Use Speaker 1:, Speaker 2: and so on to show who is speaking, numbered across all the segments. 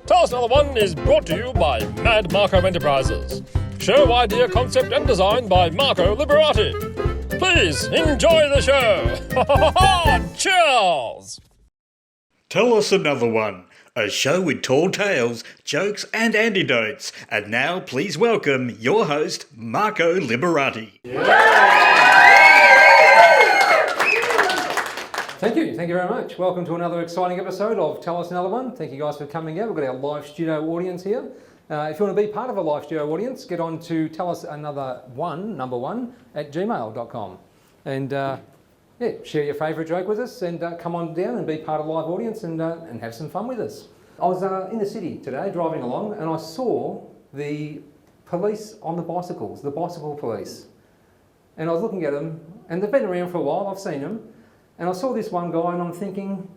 Speaker 1: Tell Us Another One is brought to you by Mad Marco Enterprises. Show idea, concept and design by Marco Liberati. Please enjoy the show. Cheers!
Speaker 2: Tell Us Another One, a show with tall tales, jokes and antidotes. And now please welcome your host, Marco Liberati.
Speaker 3: Thank you very much. Welcome to another exciting episode of Tell Us Another One. Thank you guys for coming out. We've got our live studio audience here. If you want to be part of a live studio audience, get on to tellusanother1@gmail.com and share your favourite joke with us and come on down and be part of the live audience and have some fun with us. I was in the city today driving along and I saw the police on the bicycles, the bicycle police. And I was looking at them and they've been around for a while, I've seen them. And I saw this one guy and I'm thinking,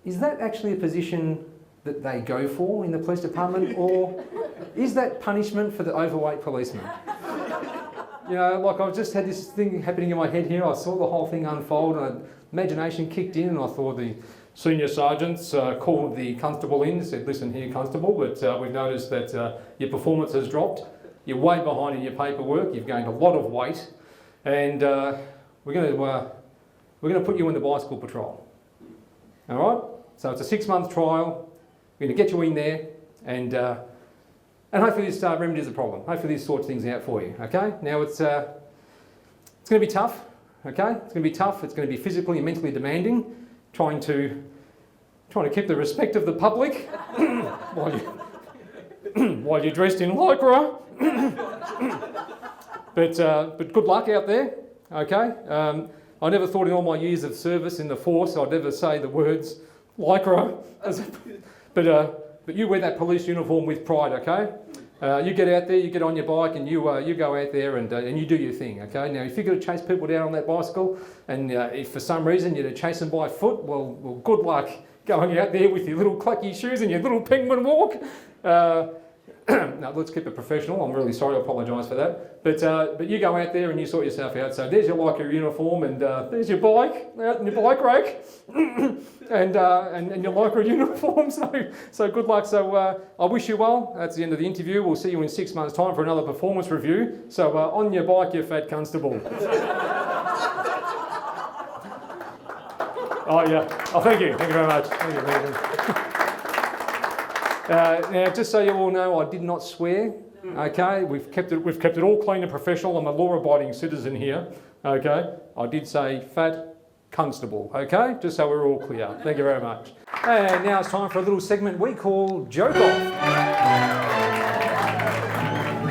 Speaker 3: is that actually a position that they go for in the police department, or is that punishment for the overweight policeman? You know, like I've just had this thing happening in my head here. I saw the whole thing unfold and imagination kicked in and I thought the senior sergeants called the constable in and said, listen here constable, but we've noticed that your performance has dropped. You're way behind in your paperwork. You've gained a lot of weight and we're going to put you in the bicycle patrol. All right? So it's a 6-month trial. We're going to get you in there and hopefully this remedies the problem. Hopefully this sorts things out for you, okay? Now it's going to be tough, okay? It's going to be tough. It's going to be physically and mentally demanding, trying to keep the respect of the public while you're dressed in lycra. but good luck out there, okay? I never thought in all my years of service in the force I'd ever say the words lycra, but you wear that police uniform with pride, okay? You get out there, you get on your bike and you go out there and you do your thing, okay? Now if you're going to chase people down on that bicycle and if for some reason you're to chase them by foot, well good luck going out there with your little clucky shoes and your little penguin walk. No, let's keep it professional. I'm really sorry, I apologise for that. But you go out there and you sort yourself out. So there's your lycra uniform and there's your bike out in your bike rake and your lycra uniform. So good luck. So I wish you well. That's the end of the interview. We'll see you in 6 months' time for another performance review. So on your bike, you fat constable. Oh yeah. Oh, thank you. Thank you very much. Thank you. Now, just so you all know, I did not swear. Okay, we've kept it all clean and professional. I'm a law-abiding citizen here. Okay, I did say fat constable. Okay, just so we're all clear. Thank you very much. And now it's time for a little segment we call Joke Off.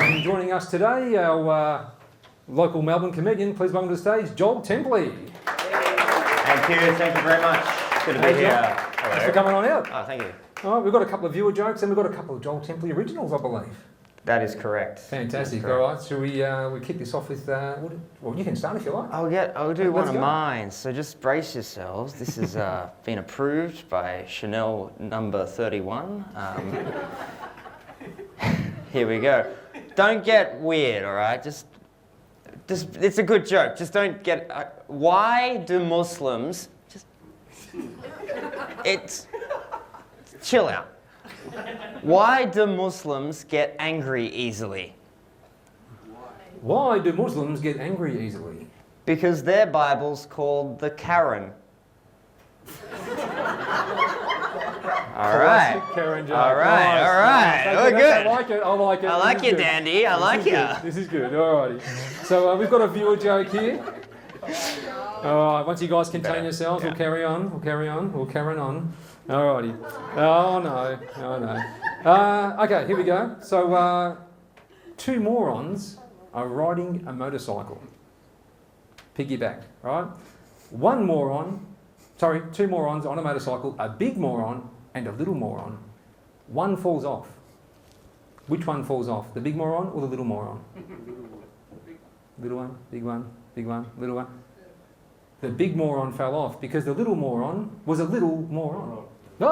Speaker 3: And joining us today, our local Melbourne comedian. Please welcome to the stage, Joel Templey.
Speaker 4: Thank you very much. Good to be here. Hello.
Speaker 3: Thanks for coming on out.
Speaker 4: Oh, thank you.
Speaker 3: All right, we've got a couple of viewer jokes and we've got a couple of Joel Templey originals, I believe.
Speaker 4: That is correct.
Speaker 3: Fantastic. All right, so we kick this off with, well, you can start if you like.
Speaker 4: I'll do one of mine, so just brace yourselves. This has been approved by Chanel number 31. Here we go. Don't get weird, all right? Just it's a good joke. Just don't get, why do Muslims, chill out. Why do Muslims get angry easily?
Speaker 3: Why do Muslims get angry easily?
Speaker 4: Because their Bible's called the Karen. All right.
Speaker 3: Karen joke.
Speaker 4: All right. Oh, good.
Speaker 3: I like it.
Speaker 4: I like you, Dandy. I like you.
Speaker 3: This is good. All righty. So we've got a viewer joke here. All right. Once you guys contain yourselves, we'll carry on. Alrighty. Oh no. Okay, here we go. So, 2 morons are riding a motorcycle. Piggyback, right? 2 morons on a motorcycle, a big moron and a little moron. One falls off. Which one falls off? The big moron or the little moron? Little one, big one, little one. The big moron fell off because the little moron was a little moron. Hey,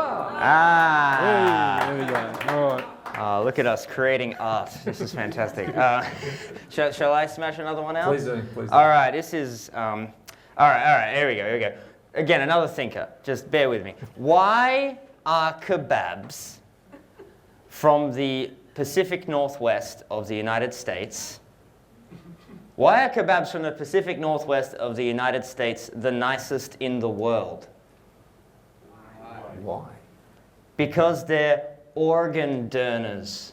Speaker 3: there we go. All right.
Speaker 4: Oh, look at us creating art. This is fantastic. Shall I smash another one out?
Speaker 3: Please do.
Speaker 4: All right, this is... all right, here we go. Again, another thinker. Just bear with me. Why are kebabs from the Pacific Northwest of the United States? Why are kebabs from the Pacific Northwest of the United States the nicest in the world?
Speaker 3: Why?
Speaker 4: Because they're organ donors.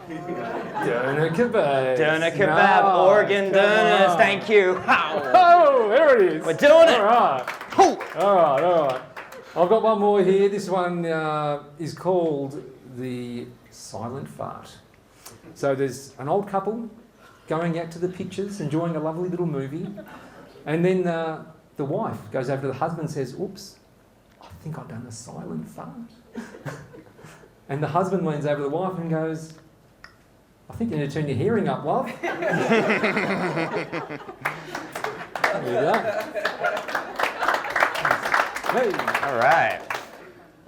Speaker 3: Doner kebab.
Speaker 4: Doner kebab, organ donors, thank you.
Speaker 3: Oh, there it is.
Speaker 4: We're doing it.
Speaker 3: All right. All right. I've got one more here. This one is called the silent fart. So there's an old couple going out to the pictures, enjoying a lovely little movie. And then the wife goes over to the husband and says, oops, I think I've done a silent fart. And the husband leans over to the wife and goes, I think you need to turn your hearing up, love. There you go. Hey.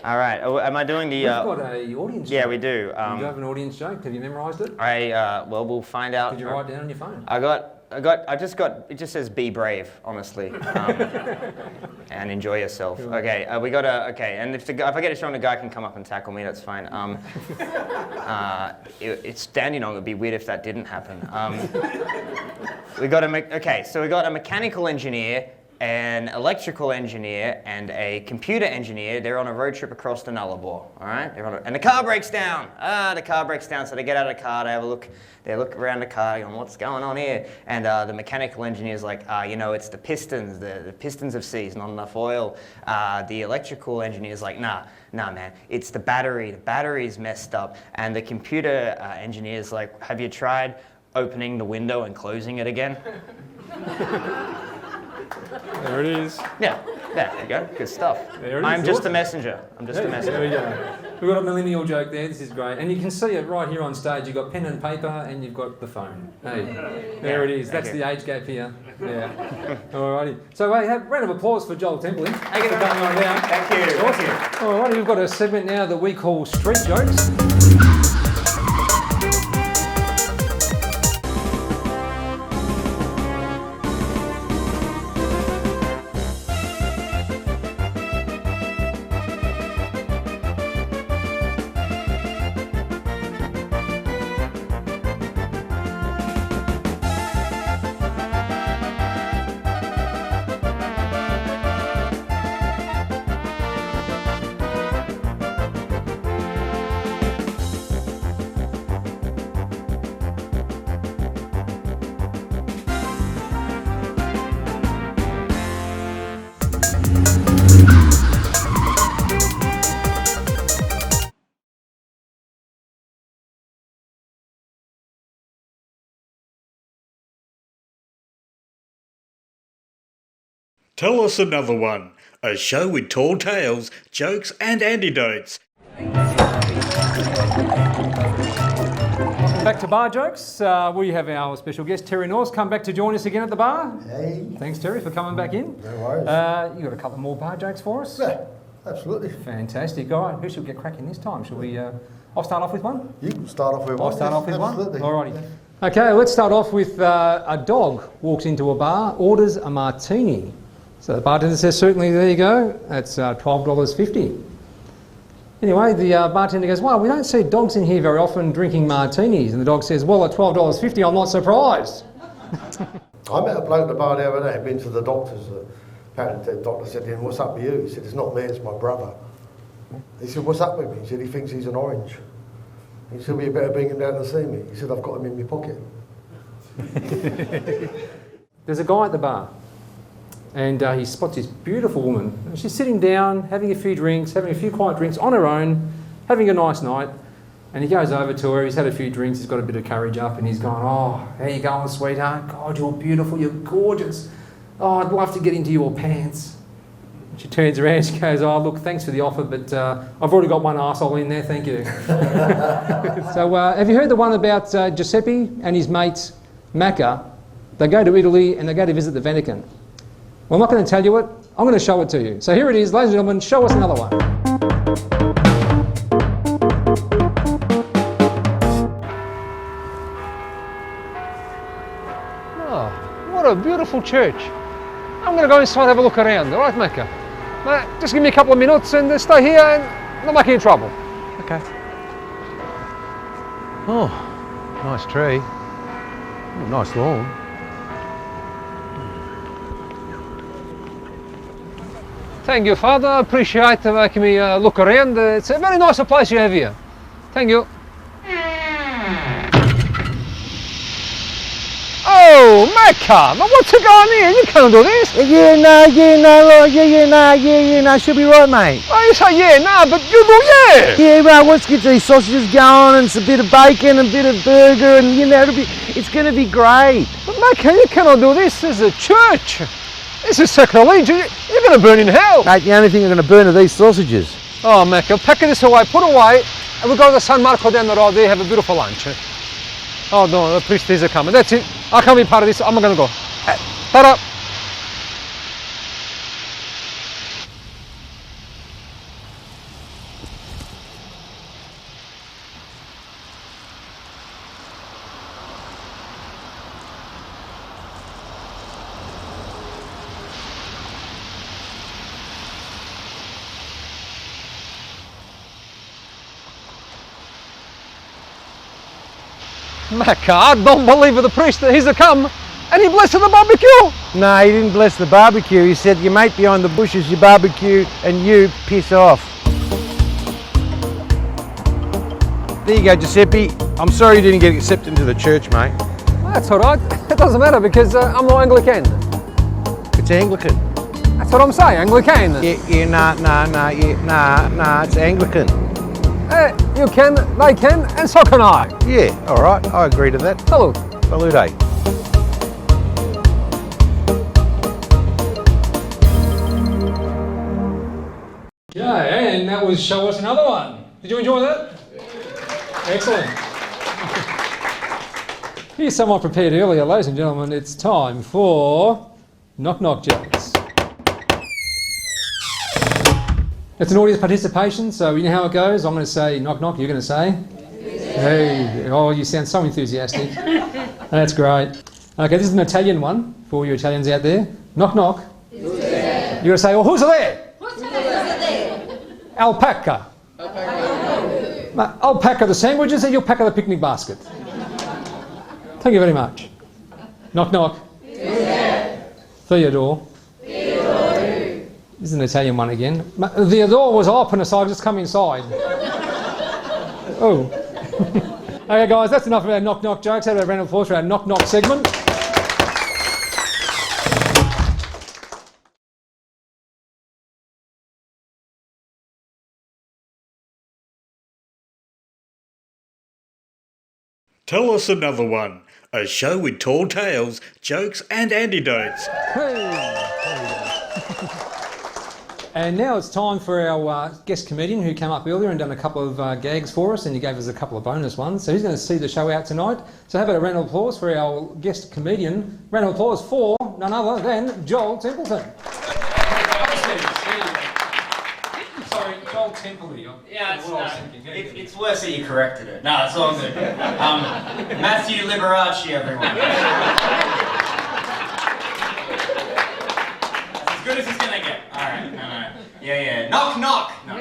Speaker 4: All right. Oh, am I doing the?
Speaker 3: We've got an audience
Speaker 4: Yeah,
Speaker 3: joke.
Speaker 4: we do.
Speaker 3: You have an audience joke. Have you memorised it?
Speaker 4: Well, we'll find out.
Speaker 3: Did you write it down on your phone?
Speaker 4: I just got. It just says "Be brave," honestly, and enjoy yourself.
Speaker 3: Cool.
Speaker 4: Okay, we got a. Okay, and if I get it wrong, the guy can come up and tackle me. That's fine. It's standing on. It'd be weird if that didn't happen. We got a mechanical engineer, an electrical engineer, and a computer engineer. They're on a road trip across the Nullarbor. All right, and the car breaks down. The car breaks down, so they get out of the car. They have a look. They look around the car, going, what's going on here? And the mechanical engineer's like, it's the pistons. The pistons have seized, not enough oil. The electrical engineer's like, nah, man, it's the battery. The battery's messed up. And the computer engineer's like, have you tried opening the window and closing it again?
Speaker 3: There it is.
Speaker 4: Yeah, there you go. Good stuff.
Speaker 3: There it is.
Speaker 4: I'm just
Speaker 3: Awesome.
Speaker 4: a messenger. I'm just a messenger.
Speaker 3: There we go. We've got a millennial joke there. This is great. And you can see it right here on stage. You've got pen and paper and you've got the phone. Hey, there it is. That's the age gap here. Yeah. Alrighty. So, hey, have a round of applause for Joel Templin.
Speaker 4: Thank you
Speaker 3: for
Speaker 4: very
Speaker 3: coming on down.
Speaker 4: Thank you.
Speaker 3: Awesome. Alrighty, we've got a segment now that we call Street Jokes.
Speaker 2: Tell us another one. A show with tall tales, jokes and antidotes.
Speaker 3: Back to bar jokes. We have our special guest, Terry Norse, come back to join us again at the bar.
Speaker 5: Hey.
Speaker 3: Thanks, Terry, for coming back in.
Speaker 5: No worries.
Speaker 3: You got a couple more bar jokes for us?
Speaker 5: Yeah, absolutely.
Speaker 3: Fantastic. All right, who should get cracking this time? Shall we? I'll start off with one.
Speaker 5: You can start off with
Speaker 3: I'll
Speaker 5: one.
Speaker 3: start off with
Speaker 5: Absolutely.
Speaker 3: one. Alrighty. Okay, let's start off with a dog walks into a bar, orders a martini. So the bartender says, certainly, there you go. That's $12.50. Anyway, the bartender goes, well, we don't see dogs in here very often drinking martinis. And the dog says, well, at $12.50, I'm not surprised.
Speaker 5: I met a bloke at the bar the other day, been to the doctor's. Apparently the doctor said to him, what's up with you? He said, it's not me, it's my brother. He said, what's up with me? He said, he thinks he's an orange. He said, well, you better bring him down to see me. He said, I've got him in my pocket.
Speaker 3: There's a guy at the bar. And he spots this beautiful woman. And she's sitting down, having a few drinks, having a few quiet drinks on her own, having a nice night. And he goes over to her, he's had a few drinks, he's got a bit of courage up, and he's going, oh, how you going, sweetheart? God, you're beautiful, you're gorgeous. Oh, I'd love to get into your pants. And she turns around, she goes, oh, look, thanks for the offer, but I've already got one arsehole in there, thank you. So have you heard the one about Giuseppe and his mate, Macca? They go to Italy and they go to visit the Vatican. Well, I'm not going to tell you it, I'm going to show it to you. So here it is, ladies and gentlemen, show us another one. Oh, what a beautiful church. I'm going to go inside and have a look around, all right, Macca? Just give me a couple of minutes and stay here and not make any trouble. Okay.
Speaker 6: Oh, nice tree. Oh, nice lawn.
Speaker 3: Thank you, Father. I appreciate making me look around. It's a very nice place you have here. Thank you. Oh, Macca, but what's going on here? You can't do this.
Speaker 6: Yeah, no, should be right, mate.
Speaker 3: Oh, you say yeah, no, but you do yeah.
Speaker 6: Yeah, right, let's get these sausages going and some bit of bacon and a bit of burger and, you know, it's going to be great.
Speaker 3: But Macca, you cannot do this. This is a church. This is sacrilege. You're going to burn in hell.
Speaker 6: Mate, the only thing I'm going to burn are these sausages.
Speaker 3: Oh, Macca, pack this away, put away, and we'll go to the San Marco down the road there, have a beautiful lunch. Oh no, the priesties are coming. That's it. I can't be part of this. I'm not going to go. Ta-da. Macca, I don't believe the priest that he's come and he blessed the barbecue.
Speaker 6: No, he didn't bless the barbecue. He said, your mate behind the bushes, you barbecue, and you piss off. There you go, Giuseppe. I'm sorry you didn't get accepted into the church, mate.
Speaker 3: That's all right. It doesn't matter because I'm not Anglican.
Speaker 6: It's Anglican.
Speaker 3: That's what I'm saying, Anglican.
Speaker 6: Nah, it's Anglican.
Speaker 3: You can, they can, and so can I.
Speaker 6: Yeah, all right, I agree to that.
Speaker 3: Salute.
Speaker 6: Salute.
Speaker 3: Yeah, and that was Show Us Another One. Did you enjoy that? Excellent. Here's someone prepared earlier, ladies and gentlemen. It's time for Knock Knock Jokes. It's an audience participation, so you know how it goes. I'm going to say knock knock, you're going to say? Hey, oh, you sound so enthusiastic. That's great. Okay, this is an Italian one for all you Italians out there. Knock knock. You're going to say, oh, who's there?
Speaker 7: Who's there?
Speaker 3: Alpaca. Alpaca the sandwiches, and you'll pack the picnic basket. Thank you very much. Knock knock. Theodore. This is an Italian one again. The door was open, so I just come inside. Oh. Okay, guys, that's enough of our knock knock jokes. Have a round of applause for our knock knock segment.
Speaker 2: Tell us another one. A show with tall tales, jokes and antidotes.
Speaker 3: Hey. And now it's time for our guest comedian who came up earlier and done a couple of gags for us, and he gave us a couple of bonus ones. So he's going to see the show out tonight. So how about a round of applause for our guest comedian? Round of applause for none other than Joel Templeton. Sorry, Joel Templeton.
Speaker 4: Yeah, it's worse that you corrected it. No, it's all good. Matthew Liberati, everyone. That's as good as it's gonna get. All right. Yeah. Knock, knock. No. I'll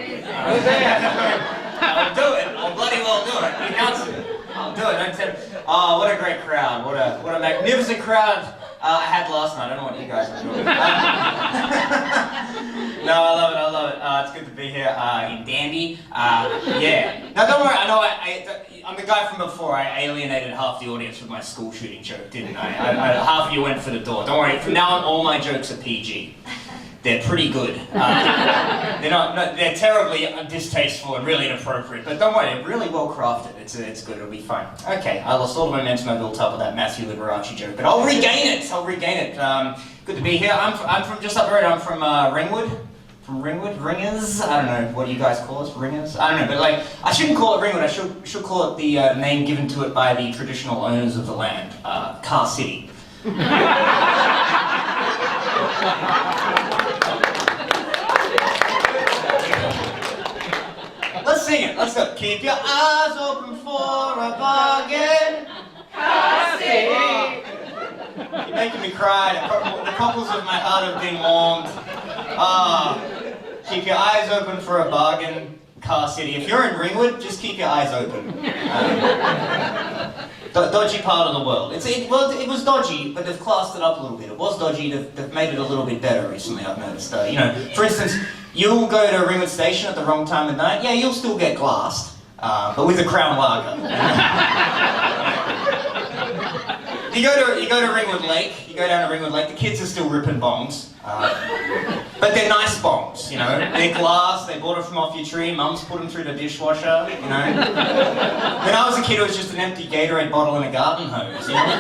Speaker 4: do it. I'll bloody well do it. You can't. I'll do it. Don't tell. Oh, what a great crowd. What a magnificent crowd I had last night. I don't know what you guys are doing. No, I love it. It's good to be here in Dandy. Yeah. Now, don't worry. I know I'm the guy from before. I alienated half the audience with my school shooting joke, didn't I? Half of you went for the door. Don't worry. From now on, all my jokes are PG. They're pretty good. They're terribly distasteful and really inappropriate. But don't worry, they're really well crafted. It's good. It'll be fine. Okay, I lost all the momentum I built up with that Matthew Liberace joke, but I'll regain it. Good to be here. I'm from just up the road. I'm from Ringwood. From Ringwood, Ringers. I don't know what you guys call us, Ringers. I don't know, but like I shouldn't call it Ringwood. I should call it the name given to it by the traditional owners of the land, Car City. Let's sing it. Let's go. Keep your eyes open for a bargain. Car City. You're making me cry. The cockles of my heart have been warmed. Keep your eyes open for a bargain.
Speaker 7: car city. If you're in Ringwood, just keep your eyes open. Dodgy part of the world. Well, it was dodgy, but they've classed it up a little bit. It was dodgy, they've made it a little bit better recently, I've noticed. You know, for instance, you'll go to Ringwood Station at the wrong time of night, yeah, you'll still get glassed, but with a Crown Lager. You go to Ringwood Lake, you go down to Ringwood Lake, the kids are still ripping bongs. But they're nice bongs, you know. They're glass, they bought it from off your tree, mum's put them through the dishwasher, you know. When I was a kid, it was just an empty Gatorade bottle and a garden hose, you know. It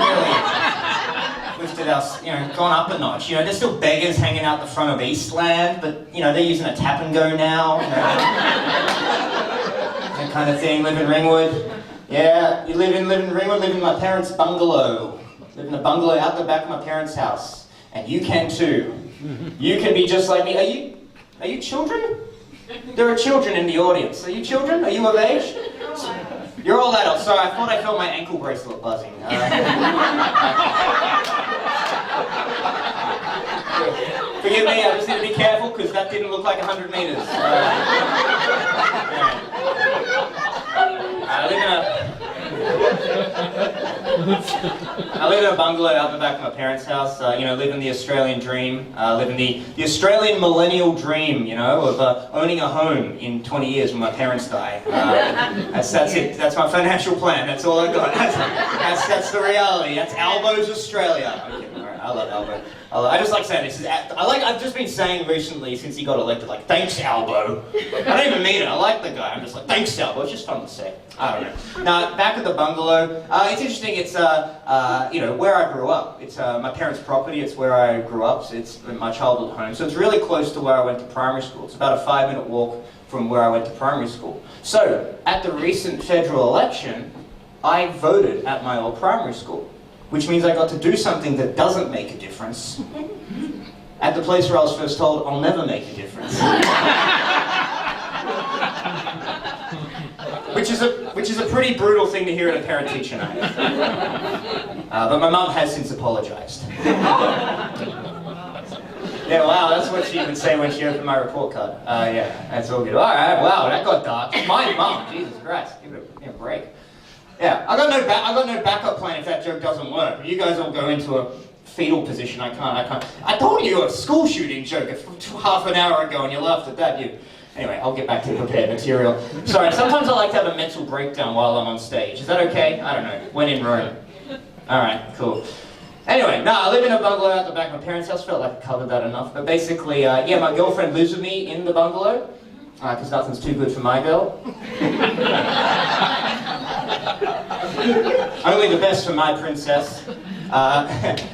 Speaker 7: really lifted us, you know, gone up a notch. You know, there's still beggars hanging out the front of Eastland, but, you know, they're using a tap and go now, you know. That kind of thing, live in Ringwood. Yeah, you live in Ringwood, live in my parents' bungalow. Live in a bungalow out the back of my parents' house. And you can too. You can be just like me. Are you children? There are children in the audience. Are you children? Are you of age? You're all adults. Sorry, I thought I felt my ankle bracelet buzzing. Forgive me, I just need to be careful because that didn't look like 100 meters. I live in a bungalow out the back of my parents' house, you know, live in the Australian dream, live in the Australian millennial dream, you know, of owning a home in 20 years when my parents die. That's it, that's my financial plan, that's all I got. That's the reality, that's Albo's Australia. Okay, all right, I love Albo. I just like saying this. I've just been saying recently since he got elected, like, thanks Albo. I don't even mean it, I like the guy, I'm just like, thanks Albo, it's just fun to say. I don't know. Now, back at the bungalow, it's interesting, it's, you know, where I grew up. It's my parents' property, it's where I grew up, so it's my childhood home. So it's really close to where I went to primary school. It's about a 5-minute walk from where I went to primary school. So, at the recent federal election, I voted at my old primary school, which means I got to do something that doesn't make a difference at the place where I was first told I'll never make a difference. Which is a pretty brutal thing to hear at a parent-teacher night. But my mum has since apologised. Yeah, wow, that's what she would say when she opened my report card. Yeah, that's all good. All right, wow, that got dark. My mum, Jesus Christ, give it a break. Yeah, I got no backup plan if that joke doesn't work. You guys all go into a fetal position. I can't. I told you a school shooting joke half an hour ago, and you laughed at that. Anyway, I'll get back to prepared material. Sorry, sometimes I like to have a mental breakdown while I'm on stage. Is that okay? I don't know. When in Rome. All right, cool. Anyway, I live in a bungalow out the back of my parents' house. Felt like I covered that enough. But basically, yeah, my girlfriend lives with me in the bungalow because nothing's too good for my girl. Only the best for my princess.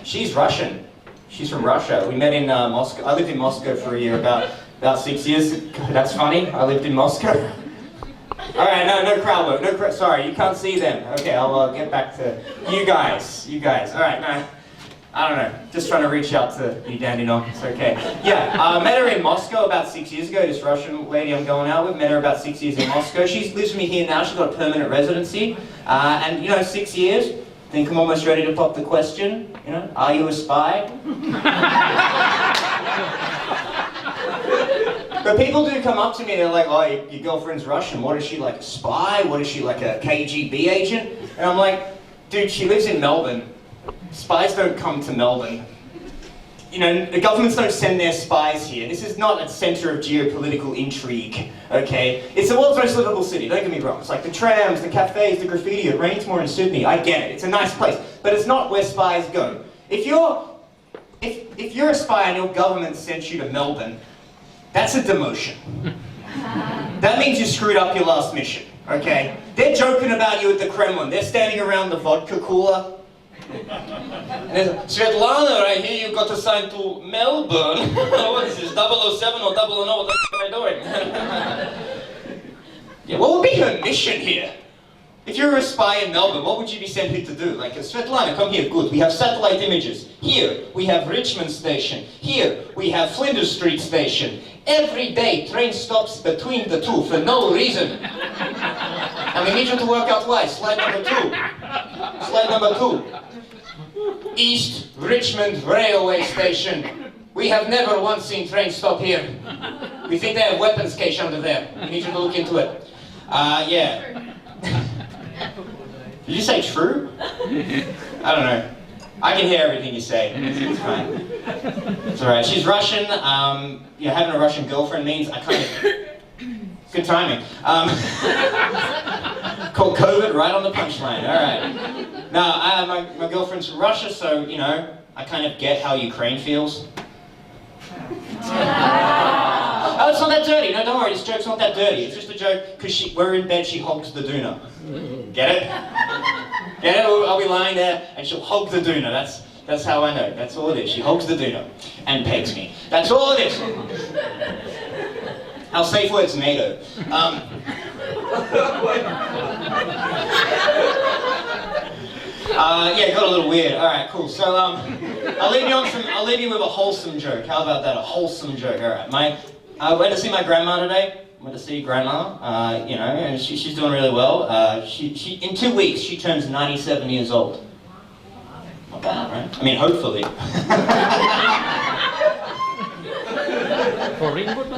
Speaker 7: She's Russian. She's from Russia. We met in Moscow. I lived in Moscow for a year, about 6 years. That's funny. I lived in Moscow. All right, no crowd work. Sorry, you can't see them. Okay, I'll get back to you guys. All right, no. I don't know. Just trying to reach out to you, Dandy Knock. It's okay. Yeah, I met her in Moscow about 6 years ago. This Russian lady I'm going out with. Met her about 6 years in Moscow. She lives with me here now. She's got a permanent residency. And, you know, 6 years. I think I'm almost ready to pop the question. You know, are you a spy? But people do come up to me, they're like, oh, your girlfriend's Russian. What is she, like a spy? What is she, like a KGB agent? And I'm like, dude, she lives in Melbourne. Spies don't come to Melbourne. You know, the governments don't send their spies here. This is not a centre of geopolitical intrigue, okay? It's the world's most livable city, don't get me wrong. It's like the trams, the cafes, the graffiti. It rains more in Sydney. I get it. It's a nice place. But it's not where spies go. If you're a spy and your government sent you to Melbourne, that's a demotion. That means you screwed up your last mission, okay? They're joking about you at the Kremlin. They're standing around the vodka cooler. Svetlana, I hear you got assigned to Melbourne. What is this, 007 or 009? What the f*** am I doing? Yeah, what would be her mission here? If you were a spy in Melbourne, what would you be sent here to do? Like, Svetlana, come here, good. We have satellite images. Here, we have Richmond Station. Here, we have Flinders Street Station. Every day, train stops between the two for no reason. And we need you to work out why. Slide number 2. Slide number 2. East Richmond Railway Station. We have never once seen train stop here. We think they have weapons cache under there. We need you to look into it. Yeah. Did you say true? I don't know. I can hear everything you say. It's fine. It's alright. She's Russian. Yeah, having a Russian girlfriend means I kind of... Good timing. Called COVID right on the punchline. Alright. Now, my girlfriend's from Russia, so, you know, I kind of get how Ukraine feels. Oh, it's not that dirty. No, don't worry. This joke's not that dirty. It's just a joke because we're in bed, she hogs the doona. Get it? Get it? I'll be lying there and she'll hog the doona. That's how I know. That's all it is. She hogs the doona and pegs me. That's all it is. Our safe word's NATO. Yeah, it got a little weird. All right, cool. So I'll leave you with a wholesome joke. How about that? A wholesome joke. All right. I went to see my grandma today. Went to see grandma. You know, and she's doing really well. She in 2 weeks she turns 97 years old. Not bad, right? I mean, hopefully.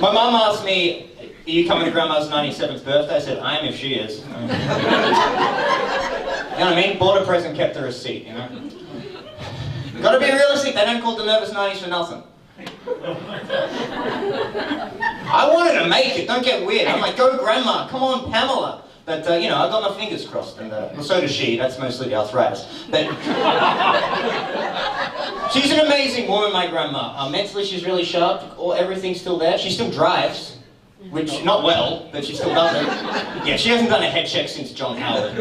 Speaker 7: My mom asked me, "Are you coming to grandma's 97th birthday?" I said, "I am if she is." You know what I mean? Bought a present, kept a receipt, you know? Gotta be realistic, they don't call the nervous 90s for nothing. I wanted to make it, don't get weird. I'm like, go grandma, come on Pamela. But, you know, I got my fingers crossed, and well, so does she, that's mostly the arthritis. But she's an amazing woman, my grandma. Mentally, she's really sharp, everything's still there. She still drives. Which, not well, but she still does it. Yeah, she hasn't done a head check since John Howard.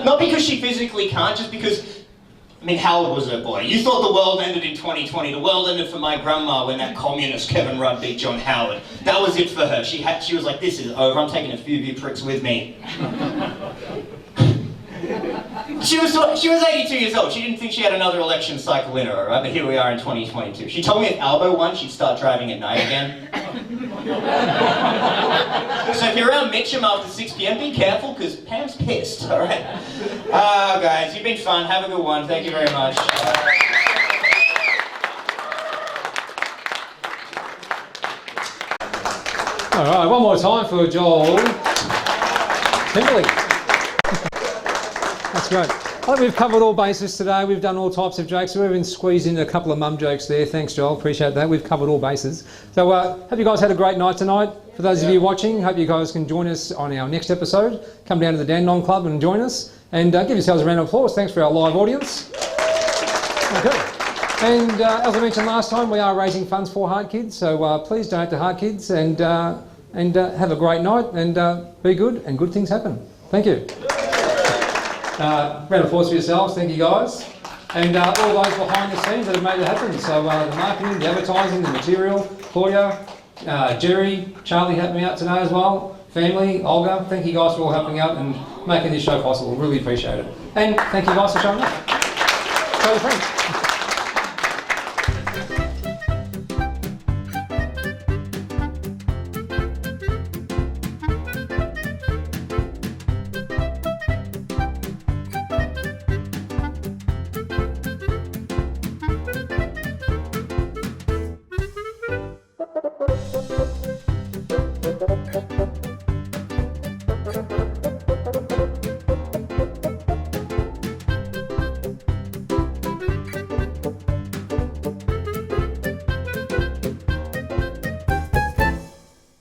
Speaker 7: Not because she physically can't, just because, I mean, Howard was her boy. You thought the world ended in 2020. The world ended for my grandma when that communist Kevin Rudd beat John Howard. That was it for her. She was like, this is over, I'm taking a few of you pricks with me. She was 82 years old. She didn't think she had another election cycle in her, alright? But here we are in 2022. She told me if Albo won, she'd start driving at night again. So if you're around Mitcham after 6 p.m, be careful, because Pam's pissed, alright? Guys, you've been fun. Have a good one. Thank you very much.
Speaker 3: Alright, one more time for Joel Kimberley. That's great. I think we've covered all bases today. We've done all types of jokes. We've even squeezed in a couple of mum jokes there. Thanks, Joel. Appreciate that. We've covered all bases. So hope you guys had a great night tonight. For those of you watching, hope you guys can join us on our next episode. Come down to the Dandenong Club and join us. And give yourselves a round of applause. Thanks for our live audience. Okay. And as I mentioned last time, we are raising funds for Heart Kids. So please donate to Heart Kids and have a great night and be good and good things happen. Thank you. Round of applause for yourselves, thank you guys. And all those behind the scenes that have made it happen. So the marketing, the advertising, the material, Claudia, Jerry, Charlie helped me out today as well. Family, Olga, thank you guys for all helping out and making this show possible. Really appreciate it. And thank you guys for showing up. Show your friends.